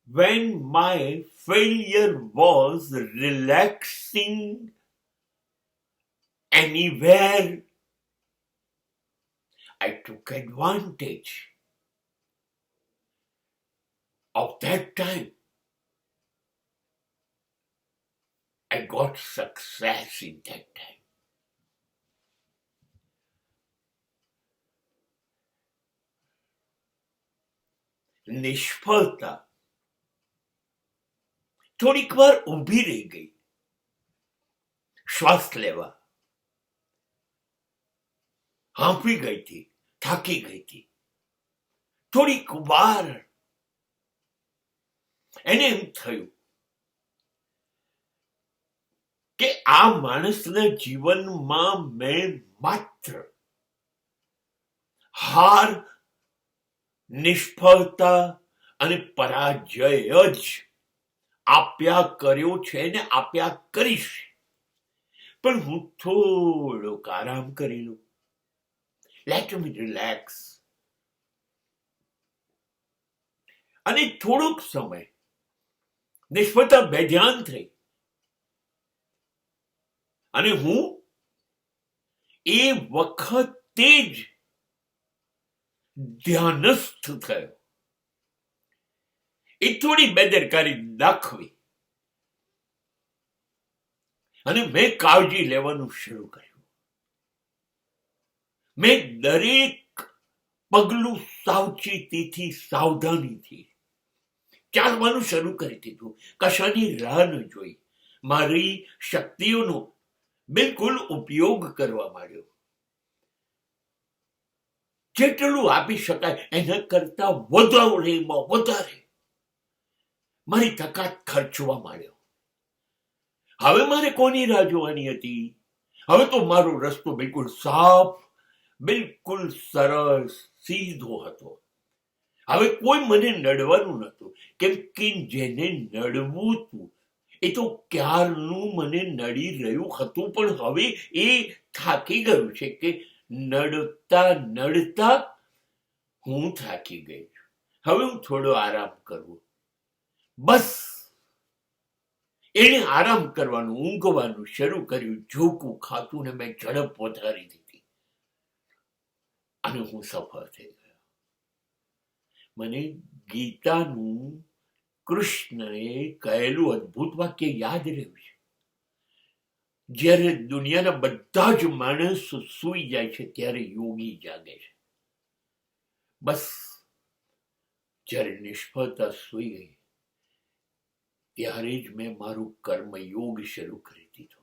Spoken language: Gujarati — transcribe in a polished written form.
when my failure was relaxing anywhere, I took advantage of that time. I got success in that time. નિષ્ફળતા થોડીક વાર ઊભી રહી ગઈ, શ્વાસ લેવા, હાંફી ગઈ હતી, થાકી ગઈ હતી. થોડીક વાર એને એમ થયું કે આ માણસના જીવનમાં મેં માત્ર હાર, નિષ્ફળતા અને પરાજય જ આપ્યા કર્યો છે ને આપ્યા કરીશ, પણ હું થોડોક આરામ કરી લઉં. Let me relax. અને થોડોક સમય નિષ્ફળતા બેધ્યાન થઈ અને હું એ વખતે જ ધ્યાનસ્થ થયો. એ થોડી બેદરકારી દાખવી અને મેં કાળજી લેવાનું શરૂ કર્યું. મેં દરેક પગલું સાવચેતીથી, સાવધાનીથી ચાલવાનું શરૂ કરી દીધું. કશાની રાહ ન જોઈ. મારી શક્તિઓનો બિલકુલ ઉપયોગ કરવા માંડ્યો. જેટલું આપી શકાય એના કરતા વધારેમાં વધારે મારી તાકાત ખર્ચવા માંડ્યો. હવે મારે કોની રાહ જોવાની હતી? હવે તો મારો રસ્તો બિલકુલ સાફ, બિલકુલ સરળ, સીધો હતો. હવે કોઈ મને નડવાનું નહોતું, કેમ કે જેને નડવું હતું એ તો ક્યારનું મને નડી રહ્યું હતું, પણ હવે એ થાકી ગયું છે કે નડતા નડતા હું થાકી ગઈ છું. હવે હું થોડો આરામ કરવો. બસ એને આરામ કરવાનું, ઊંઘવાનું શરૂ કર્યું. ઝોકું ખાતું ને મેં ઝડપ વધારી દીધી અને હું સફળ થઈ ગયો. મને ગીતાનું કૃષ્ણએ કહેલું અદ્ભુત વાક્ય યાદ રહ્યું છે. જ્યારે દુનિયાના બધા જ માણસો સૂઈ જાય છે ત્યારે યોગી જાગે છે. બસ જ્યારે નિષ્ફળતા સૂઈ ગઈ ત્યારે જ મેં મારું કર્મયોગ શરૂ કરી દીધો.